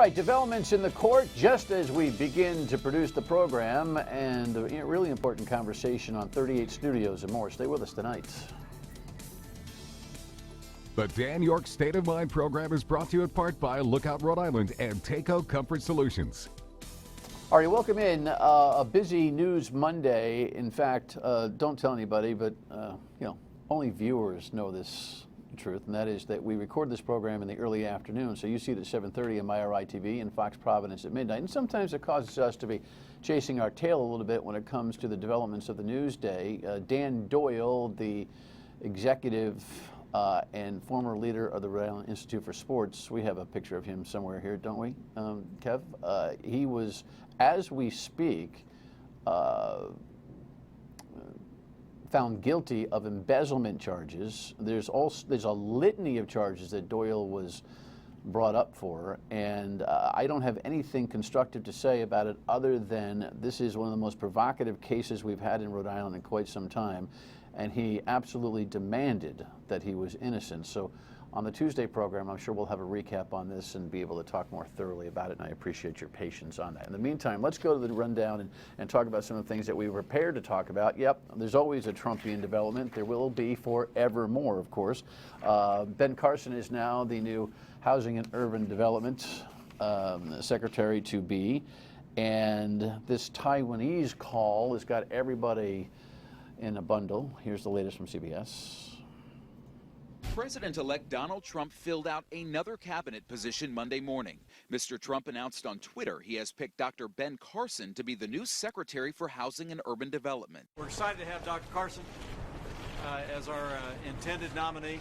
right, developments in the court just as we begin to produce the program, and a really important conversation on 38 Studios and more. Stay with us tonight. The Dan Yorke State of Mind program is brought to you in part by Lookout Rhode Island and Takeo Comfort Solutions. All right, welcome in. A busy news Monday. In fact, don't tell anybody, but only viewers know this truth, and that is that we record this program in the early afternoon. So you see it at 7:30 on MyRI TV and Fox Providence at midnight. And sometimes it causes us to be chasing our tail a little bit when it comes to the developments of the news day. Dan Doyle, the executive and former leader of the Rhode Island Institute for Sports, we have a picture of him somewhere here, don't we, Kev? He was, as we speak, found guilty of embezzlement charges. There's a litany of charges that Doyle was brought up for, and I don't have anything constructive to say about it other than this is one of the most provocative cases we've had in Rhode Island in quite some time, and he absolutely demanded that he was innocent. So on the Tuesday program, I'm sure we'll have a recap on this and be able to talk more thoroughly about it, and I appreciate your patience on that. In the meantime, let's go to the rundown and talk about some of the things that we were prepared to talk about. Yep, there's always a Trumpian development. There will be forevermore, of course. Ben Carson is now the new Housing and Urban Development Secretary-to-be, and this Taiwanese call has got everybody in a bundle. Here's the latest from CBS. President-elect Donald Trump filled out another cabinet position Monday morning. Mr. Trump announced on Twitter he has picked Dr. Ben Carson to be the new Secretary for Housing and Urban Development. We're excited to have Dr. Carson as our intended nominee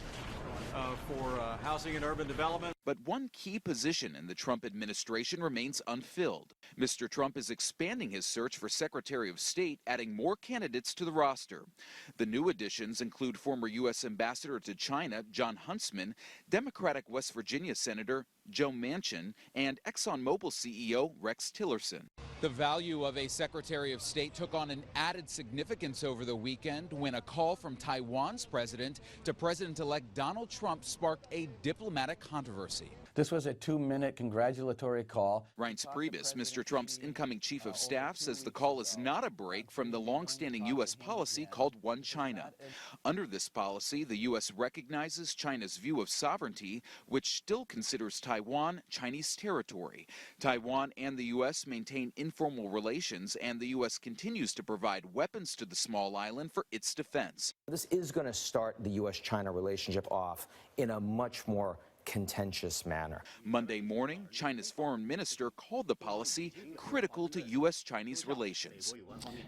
for Housing and Urban Development. But one key position in the Trump administration remains unfilled. Mr. Trump is expanding his search for Secretary of State, adding more candidates to the roster. The new additions include former U.S. Ambassador to China, John Huntsman, Democratic West Virginia Senator Joe Manchin, and ExxonMobil CEO Rex Tillerson. The value of a Secretary of State took on an added significance over the weekend when a call from Taiwan's president to President-elect Donald Trump sparked a diplomatic controversy. This was a 2-minute congratulatory call. Reince Priebus, Mr. Trump's incoming chief of staff, says the call is not a break from the longstanding U.S. policy called One China. Under this policy, the U.S. recognizes China's view of sovereignty, which still considers Taiwan Chinese territory. Taiwan and the U.S. maintain informal relations, and the U.S. continues to provide weapons to the small island for its defense. This is going to start the U.S.-China relationship off in a much more contentious manner. Monday morning, China's foreign minister called the policy critical to U.S.-Chinese relations.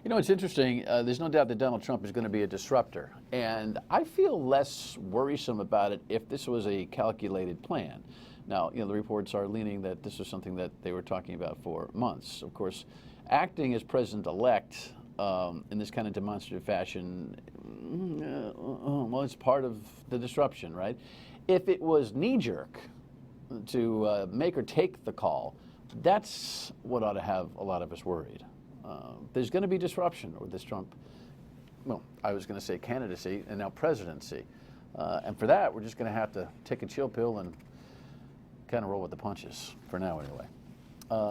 You know, it's interesting. There's no doubt that Donald Trump is going to be a disruptor, and I feel less worrisome about it if this was a calculated plan. Now, the reports are leaning that this was something that they were talking about for months. Of course, acting as president-elect in this kind of demonstrative fashion, well, it's part of the disruption, right? If it was knee-jerk to make or take the call, that's what ought to have a lot of us worried. There's going to be disruption with this Trump, well, I was going to say candidacy and now presidency. And for that, we're just going to have to take a chill pill and kind of roll with the punches, for now anyway.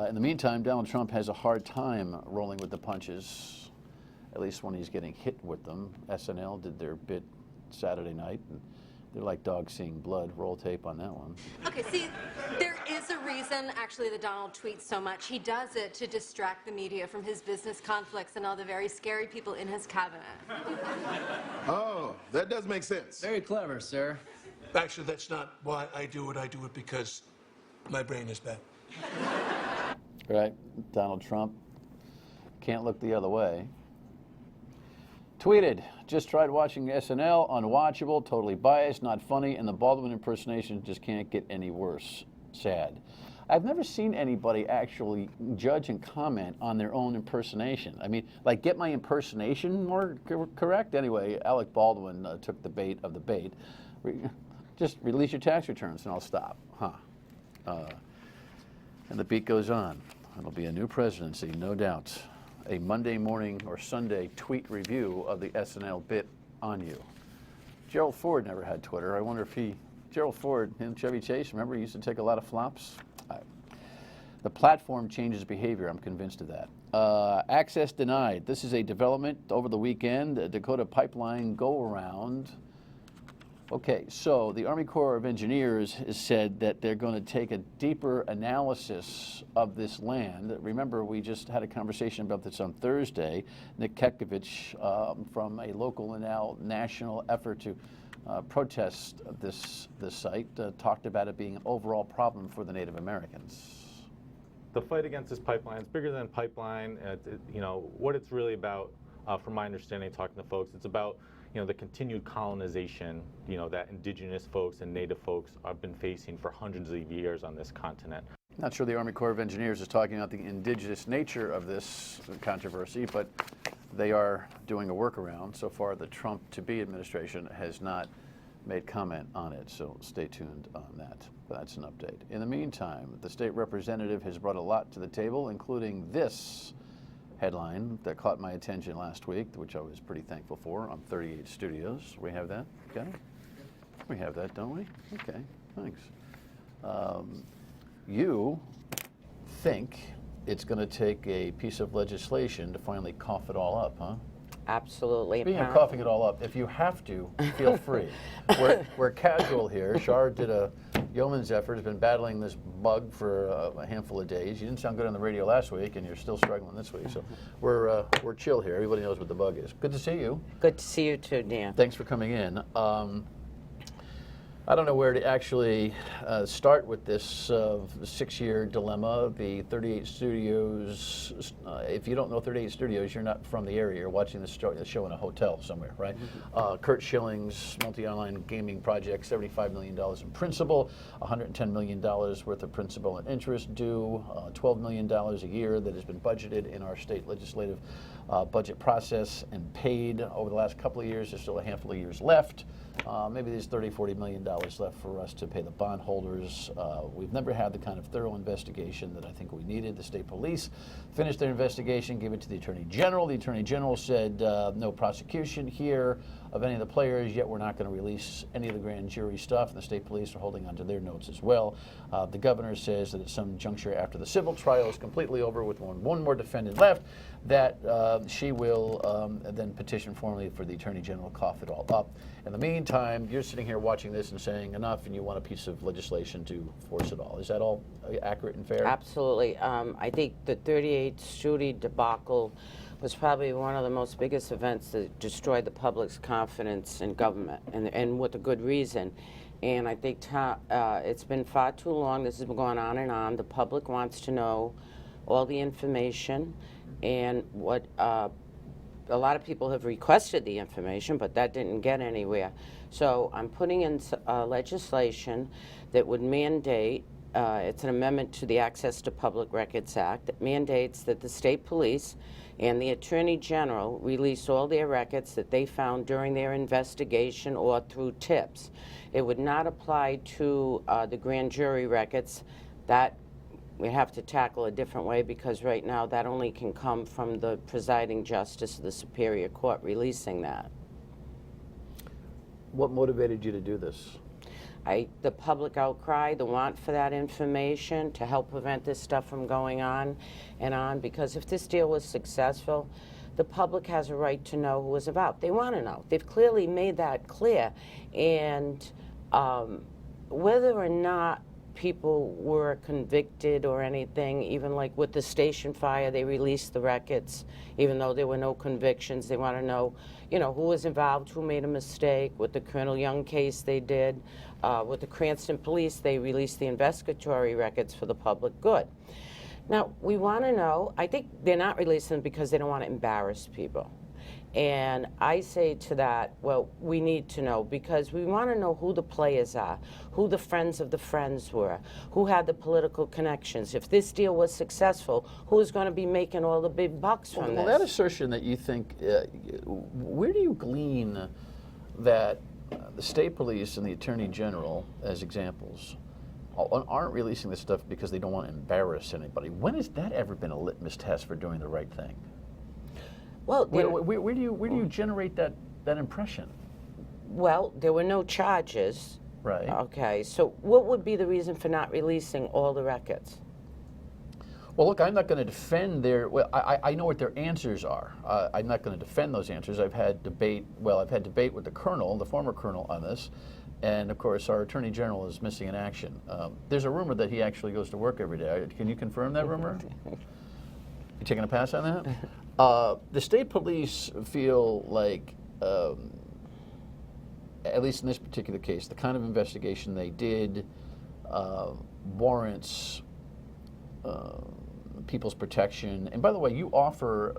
In the meantime, Donald Trump has a hard time rolling with the punches, at least when he's getting hit with them. SNL did their bit Saturday night, and they're like dogs seeing blood. Roll tape on that one. Okay, see, there is a reason, actually, that Donald tweets so much. He does it to distract the media from his business conflicts and all the very scary people in his cabinet. Oh, that does make sense. Very clever, sir. Actually, that's not why I do it. I do it because my brain is bad. Right, Donald Trump can't look the other way. Tweeted, just tried watching SNL, unwatchable, totally biased, not funny, and the Baldwin impersonation just can't get any worse. Sad. I've never seen anybody actually judge and comment on their own impersonation. I mean, like, get my impersonation more correct? Anyway, Alec Baldwin took the bait of the bait. Just release your tax returns and I'll stop. And the beat goes on. It'll be a new presidency, no doubt. A Monday morning or Sunday tweet review of the SNL bit on you. Gerald Ford never had Twitter. I wonder if Gerald Ford and Chevy Chase, remember he used to take a lot of flops? The platform changes behavior. I'm convinced of that. Access denied. This is a development over the weekend. The Dakota Pipeline go-around. Okay, so the Army Corps of Engineers has said that they're going to take a deeper analysis of this land. Remember, we just had a conversation about this on Thursday. Nick Kekovich from a local and now national effort to protest this site talked about it being an overall problem for the Native Americans. The fight against this pipeline is bigger than pipeline. You know, what it's really about, from my understanding, talking to folks, it's about the continued colonization, that indigenous folks and native folks have been facing for hundreds of years on this continent. Not sure the Army Corps of Engineers is talking about the indigenous nature of this controversy, but they are doing a workaround. So far, the Trump-to-be administration has not made comment on it, so stay tuned on that. But that's an update. In the meantime, the state representative has brought a lot to the table, including this headline that caught my attention last week, which I was pretty thankful for, on 38 Studios. We have that? Okay. We have that, don't we? Okay, thanks. You think it's going to take a piece of legislation to finally cough it all up, huh? Absolutely. Speaking of coughing it all up, if you have to, feel free. We're casual here. Shar did a yeoman's effort, has been battling this bug for a handful of days. You didn't sound good on the radio last week, and you're still struggling this week. So we're chill here. Everybody knows what the bug is. Good to see you. Good to see you too, Dan. Thanks for coming in. I don't know where to actually start with this 6-year dilemma. The 38 Studios, if you don't know 38 Studios, you're not from the area. You're watching the show in a hotel somewhere, right? Kurt Schilling's multi-online gaming project, $75 million in principal, $110 million worth of principal and interest due, $12 million a year that has been budgeted in our state legislative budget process and paid over the last couple of years. There's still a handful of years left. Maybe there's $30–40 million left for us to pay the bondholders. We've never had the kind of thorough investigation that I think we needed. The state police finished their investigation, gave it to the Attorney General. The Attorney General said no prosecution here of any of the players, yet we're not going to release any of the grand jury stuff. And the state police are holding onto their notes as well. The governor says that at some juncture after the civil trial is completely over with one more defendant left, that she will then petition formally for the Attorney General to cough it all up. In the meantime, you're sitting here watching this and saying enough, and you want a piece of legislation to force it all. Is that all accurate and fair? Absolutely. I think the 38 Studio debacle was probably one of the most biggest events that destroyed the public's confidence in government, and with a good reason. And I think it's been far too long. This has been going on and on. The public wants to know all the information, and what a lot of people have requested the information, but that didn't get anywhere. So I'm putting in legislation that would mandate, it's an amendment to the Access to Public Records Act, that mandates that the state police and the Attorney General release all their records that they found during their investigation or through tips. It would not apply to the grand jury records. That we have to tackle a different way, because right now that only can come from the presiding justice of the Superior Court releasing that. What motivated you to do this? The public outcry, the want for that information to help prevent this stuff from going on and on, because if this deal was successful, the public has a right to know who it's about. They want to know. They've clearly made that clear. And whether or not people were convicted or anything, even like with the station fire, they released the records, even though there were no convictions. They want to know, who was involved, who made a mistake. With the Colonel Young case, they did. With the Cranston police, they released the investigatory records for the public good. Now, we want to know, I think they're not releasing them because they don't want to embarrass people. And I say to that, well, we need to know, because we want to know who the players are, who the friends of the friends were, who had the political connections. If this deal was successful, who's going to be making all the big bucks from this? Well, that assertion that you think, where do you glean that the state police and the Attorney General, as examples, aren't releasing this stuff because they don't want to embarrass anybody? When has that ever been a litmus test for doing the right thing? Well, where do you generate that impression? Well, there were no charges. Right. Okay, so what would be the reason for not releasing all the records? Well, look, I'm not going to defend their. Well, I know what their answers are. I'm not going to defend those answers. I've had debate. Well, I've had debate with the colonel, the former colonel, on this, and of course, our attorney general is missing in action. There's a rumor that he actually goes to work every day. Can you confirm that rumor? You taking a pass on that? The state police feel like, at least in this particular case, the kind of investigation they did warrants people's protection. And by the way, you offer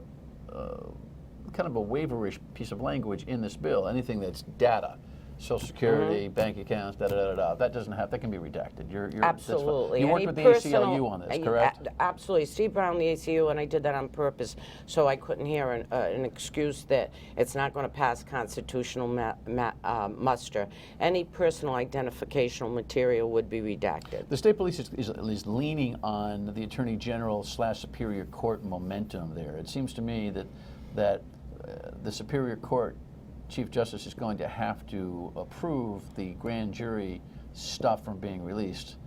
kind of a waiverish piece of language in this bill. Anything that's data, Social Security, bank accounts, that doesn't have, that can be redacted. Absolutely. You worked with the ACLU on this, correct? Absolutely. Steve Brown, the ACLU, and I did that on purpose so I couldn't hear an excuse that it's not going to pass constitutional muster. Any personal identificational material would be redacted. The state police is leaning on the Attorney General / Superior Court momentum there. It seems to me that the Superior Court Chief Justice is going to have to approve the grand jury stuff from being released.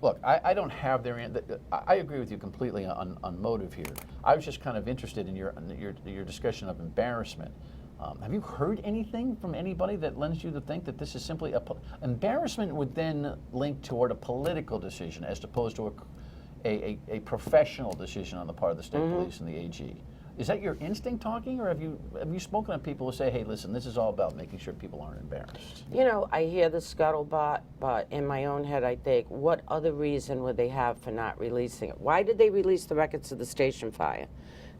Look, I don't have their. I agree with you completely on motive here. I was just kind of interested in your discussion of embarrassment. Have you heard anything from anybody that lends you to think that this is simply embarrassment would then link toward a political decision as opposed to a professional decision on the part of the state police and the AG? Is that your instinct talking, or have you spoken to people who say, hey, listen, this is all about making sure people aren't embarrassed? You know, I hear the scuttlebutt, but in my own head I think, what other reason would they have for not releasing it? Why did they release the records of the station fire?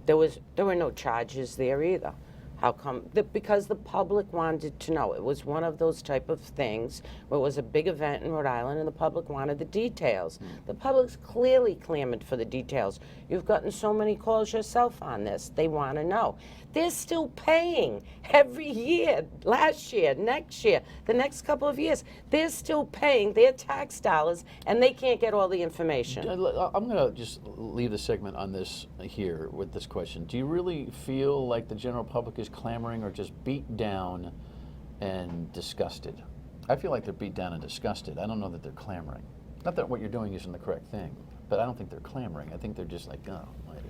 There were no charges there either. How come? Because the public wanted to know. It was one of those type of things where it was a big event in Rhode Island and the public wanted the details. The public's clearly clamored for the details. You've gotten so many calls yourself on this. They want to know. They're still paying every year, last year, next year, the next couple of years. They're still paying their tax dollars and they can't get all the information. I'm going to just leave the segment on this here with this question. Do you really feel like the general public is clamoring or just beat down and disgusted? I feel like they're beat down and disgusted. I don't know that they're clamoring. Not that what you're doing isn't the correct thing, but I don't think they're clamoring. I think they're just like, oh, mighty.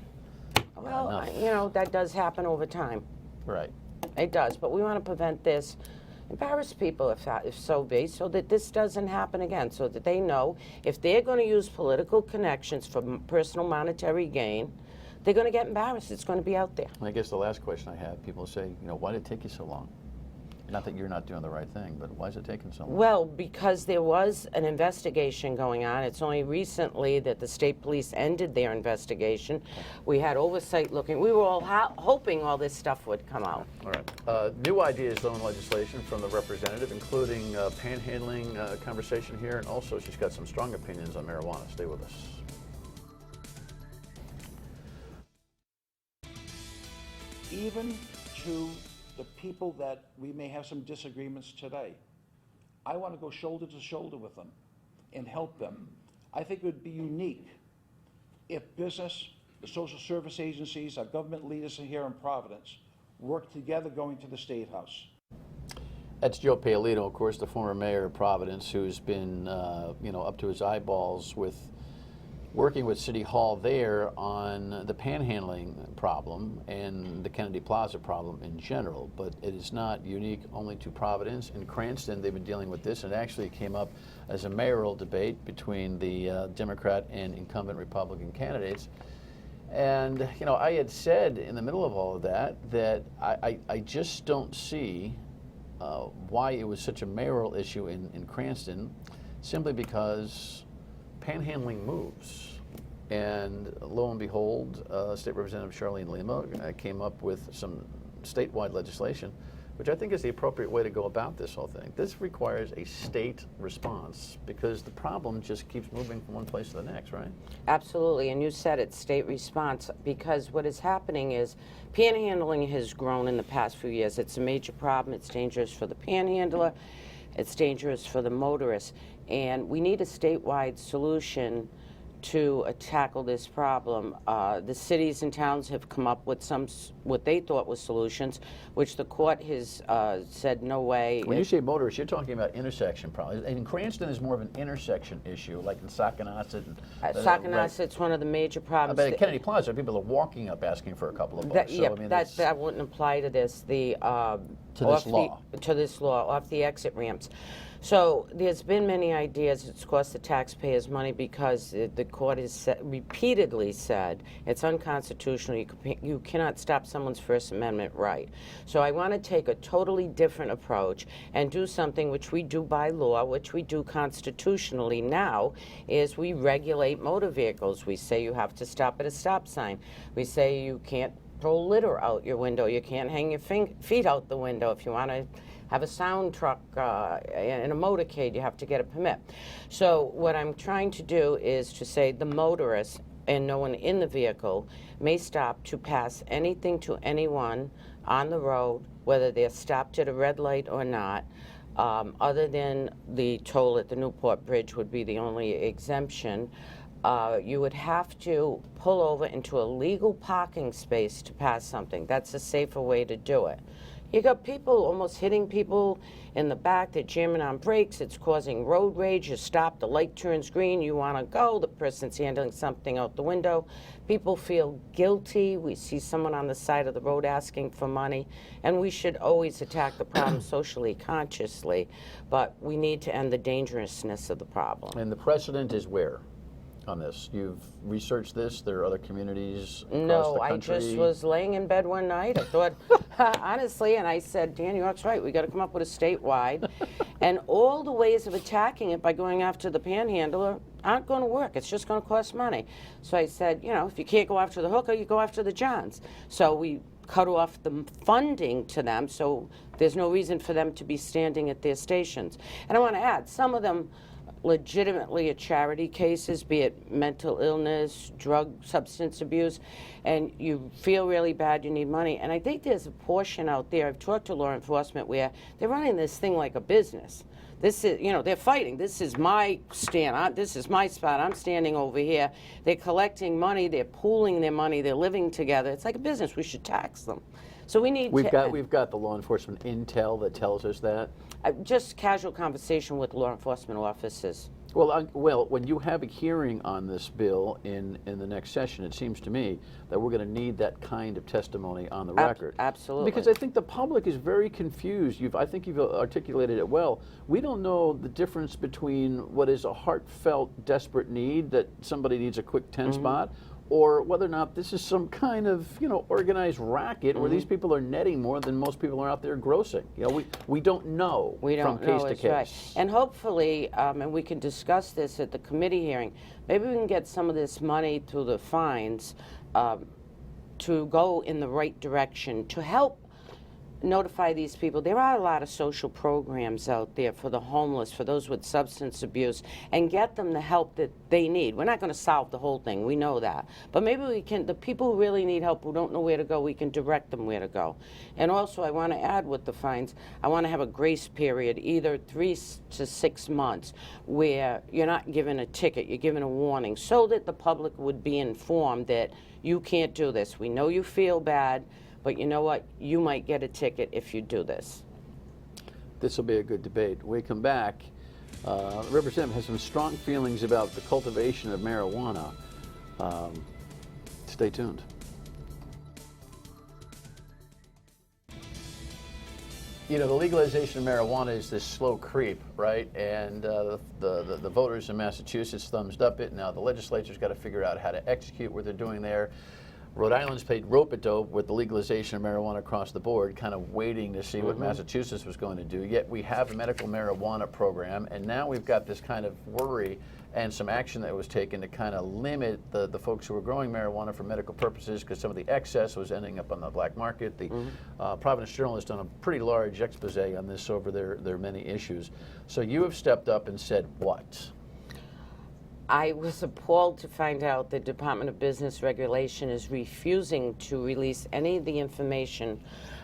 Well, you know, that does happen over time. Right. It does, but we want to prevent this, embarrass people if so be, so that this doesn't happen again, so that they know if they're going to use political connections for personal monetary gain, they're going to get embarrassed. It's going to be out there. I guess the last question I have, people say, you know, why did it take you so long? Not that you're not doing the right thing, but why is it taking so long? Well, because there was an investigation going on. It's only recently that the state police ended their investigation. We had oversight looking. We were all hoping all this stuff would come out. All right. New ideas, though, in legislation from the representative, including panhandling conversation here, and also she's got some strong opinions on marijuana. Stay with us. Even to the people that we may have some disagreements today, I want to go shoulder to shoulder with them and help them. I think it would be unique if business, the social service agencies, our government leaders here in Providence work together going to the State House. That's Joe Paolino, of course, the former mayor of Providence, who's been, up to his eyeballs with working with City Hall there on the panhandling problem and the Kennedy Plaza problem in general. But it is not unique only to Providence. In Cranston, they've been dealing with this, and actually it came up as a mayoral debate between the Democrat and incumbent Republican candidates. And, I had said in the middle of all of that I just don't see why it was such a mayoral issue in Cranston, simply because panhandling moves. And lo and behold, State Representative Charlene Lima came up with some statewide legislation, which I think is the appropriate way to go about this whole thing. This requires a state response because the problem just keeps moving from one place to the next, right? Absolutely, and you said it, state response, because what is happening is panhandling has grown in the past few years. It's a major problem. It's dangerous for the panhandler. It's dangerous for the motorist. And we need a statewide solution to tackle this problem. The cities and towns have come up with what they thought was solutions, which the court has said no way. When you say motorists, you're talking about intersection problems. And Cranston is more of an intersection issue, like in Saconaset. Saconasset's one of the major problems. But at Kennedy Plaza, people are walking up asking for a couple of bucks. Yeah, that wouldn't apply to this. To this law, off the exit ramps. So there's been many ideas. It's cost the taxpayers money because the court has repeatedly said it's unconstitutional. You cannot stop someone's First Amendment right. So I want to take a totally different approach and do something which we do by law, which we do constitutionally now, is we regulate motor vehicles. We say you have to stop at a stop sign. We say you can't throw litter out your window. You can't hang your feet out the window. If you want to have a sound truck in a motorcade, you have to get a permit. So what I'm trying to do is to say the motorist and no one in the vehicle may stop to pass anything to anyone on the road, whether they're stopped at a red light or not, other than the toll at the Newport Bridge would be the only exemption. You would have to pull over into a legal parking space to pass something. That's a safer way to do it. You got people almost hitting people in the back. They're jamming on brakes. It's causing road rage. You stop, the light turns green, you want to go. The person's handling something out the window. People feel guilty. We see someone on the side of the road asking for money. And we should always attack the problem socially, consciously. But we need to end the dangerousness of the problem. And the precedent is where on this? You've researched this? There are other communities across the country? I just was laying in bed one night. I thought, honestly, and I said, Dan Yorke's right. We got to come up with a statewide. And all the ways of attacking it by going after the panhandler aren't going to work. It's just going to cost money. So I said, you know, if you can't go after the hooker, you go after the Johns. So we cut off the funding to them, so there's no reason for them to be standing at their stations. And I want to add, some of them legitimately are charity cases, be it mental illness, drug, substance abuse, and you feel really bad, you need money. And I think there's a portion out there, I've talked to law enforcement, where they're running this thing like a business. This is, you know, they're fighting. This is my stand. This is my spot. I'm standing over here. They're collecting money. They're pooling their money. They're living together. It's like a business. We should tax them. So we need we've got the law enforcement intel that tells us that. Just casual conversation with law enforcement officers. Well, when you have a hearing on this bill in the next session, it seems to me that we're going to need that kind of testimony on the record. Absolutely. Because I think the public is very confused. I think you've articulated it well. We don't know the difference between what is a heartfelt, desperate need that somebody needs a quick 10 spot, or whether or not this is some kind of, you know, organized racket where these people are netting more than most people are out there grossing. You know, we don't know from case to case. Right. And hopefully, and we can discuss this at the committee hearing, maybe we can get some of this money through the fines to go in the right direction to help notify these people. There are a lot of social programs out there for the homeless, for those with substance abuse, and get them the help that they need. We're not going to solve the whole thing, we know that. But maybe we can, the people who really need help, who don't know where to go, we can direct them where to go. And also I want to add with the fines, I want to have a grace period, either 3 to 6 months, where you're not given a ticket, you're given a warning, so that the public would be informed that you can't do this. We know you feel bad, but you know what? You might get a ticket if you do this. This will be a good debate. When we come back, Representative has some strong feelings about the cultivation of marijuana. Stay tuned. You know, the legalization of marijuana is this slow creep, right? And the voters in Massachusetts thumbs up it. Now the legislature's got to figure out how to execute what they're doing there. Rhode Island's played rope-a-dope with the legalization of marijuana across the board, kind of waiting to see what Massachusetts was going to do. Yet we have a medical marijuana program, and now we've got this kind of worry and some action that was taken to kind of limit the folks who were growing marijuana for medical purposes, because some of the excess was ending up on the black market. The Providence Journal has done a pretty large expose on this over their many issues. So you have stepped up and said what? I was appalled to find out the Department of Business Regulation is refusing to release any of the information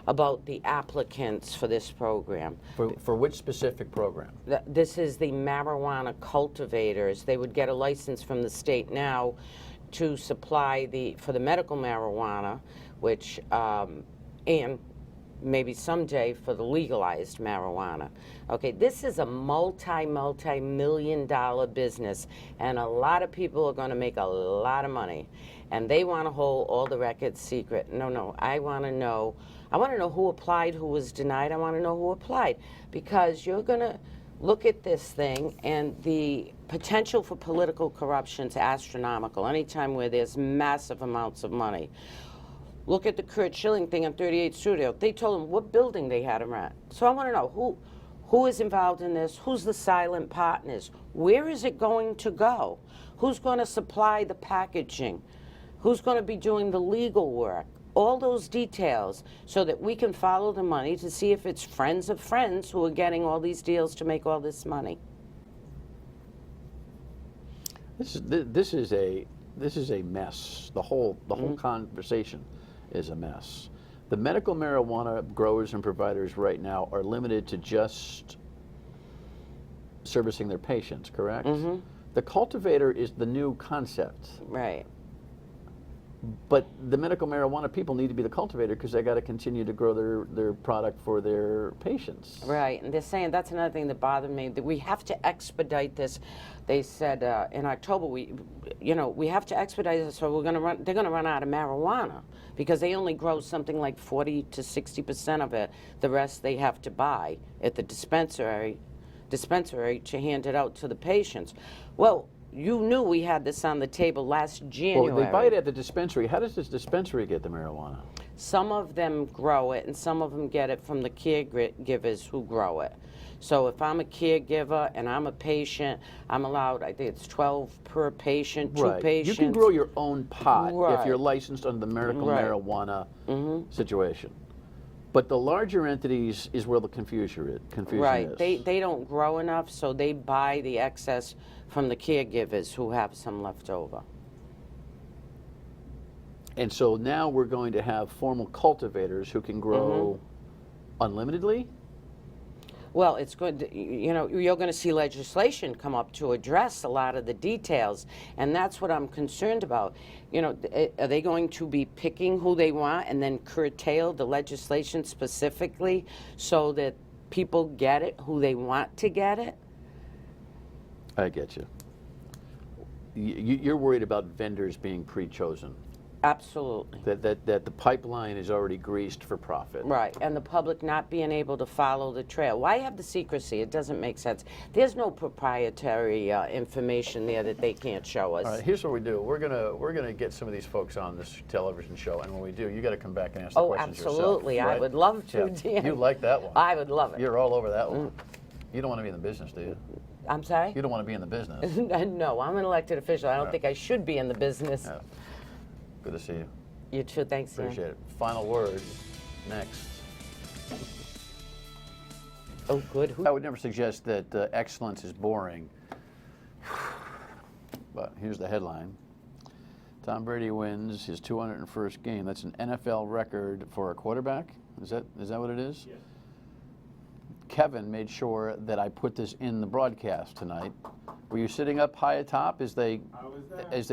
about the applicants for this program. For which specific program? This is the marijuana cultivators. They would get a license from the state now to supply for the medical marijuana, which, and maybe someday for the legalized marijuana. Okay, this is a multi-million-dollar business, and a lot of people are going to make a lot of money, and they want to hold all the records secret. No, I want to know who applied, who was denied. I want to know who applied, because you're going to look at this thing, and the potential for political corruption is astronomical anytime where there's massive amounts of money. Look at the Kurt Schilling thing on 38th Studio. They told him what building they had him at. So I want to know who is involved in this, who's the silent partners, where is it going to go, who's going to supply the packaging, who's going to be doing the legal work, all those details, so that we can follow the money to see if it's friends of friends who are getting all these deals to make all this money. This is a mess. The whole conversation is a mess. The medical marijuana growers and providers right now are limited to just servicing their patients, correct? Mm-hmm. The cultivator is the new concept. Right. But the medical marijuana people need to be the cultivator because they got to continue to grow their product for their patients. Right, and they're saying that's another thing that bothered me, that we have to expedite this. They said in October we have to expedite this, so they're going to run out of marijuana because they only grow something like 40 to 60% of it. The rest they have to buy at the dispensary to hand it out to the patients. Well, you knew we had this on the table last January. Well, they buy it at the dispensary. How does this dispensary get the marijuana? Some of them grow it, and some of them get it from the caregivers who grow it. So if I'm a caregiver and I'm a patient, I'm allowed, I think it's 12 per patient, two patients. You can grow your own pot Right. if you're licensed under the medical Right. marijuana situation. But the larger entities is where the confusion is. Right. They don't grow enough, so they buy the excess from the caregivers who have some left over. And so now we're going to have formal cultivators who can grow unlimitedly? Well, it's good, you're going to see legislation come up to address a lot of the details, and that's what I'm concerned about. Are they going to be picking who they want and then curtail the legislation specifically so that people get it who they want to get it? I get you. You're worried about vendors being pre-chosen. Absolutely. That the pipeline is already greased for profit. Right, and the public not being able to follow the trail. Why have the secrecy? It doesn't make sense. There's no proprietary information there that they can't show us. All right, here's what we do. We're gonna get some of these folks on this television show, and when we do, you got to come back and ask the questions yourself. Oh, absolutely. Right? I would love to, Yeah. Dan. You like that one? I would love it. You're all over that one. You don't want to be in the business, do you? I'm sorry? You don't want to be in the business. No, I'm an elected official. I don't think I should be in the business. Yeah. Good to see you. You too. Thanks, Dan. Appreciate it. Final word next. Oh, good. I would never suggest that excellence is boring. But here's the headline. Tom Brady wins his 201st game. That's an NFL record for a quarterback? Is that what it is? Yes. Kevin made sure that I put this in the broadcast tonight. Were you sitting up high atop as they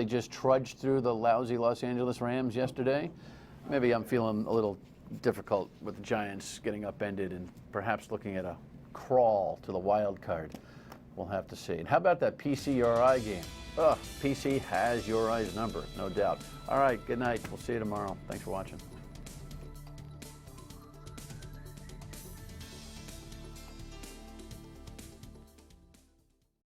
just trudged through the lousy Los Angeles Rams yesterday? Maybe I'm feeling a little difficult with the Giants getting upended and perhaps looking at a crawl to the wild card. We'll have to see. And how about that PC-URI game? PC has URI's number, no doubt. All right, good night. We'll see you tomorrow. Thanks for watching.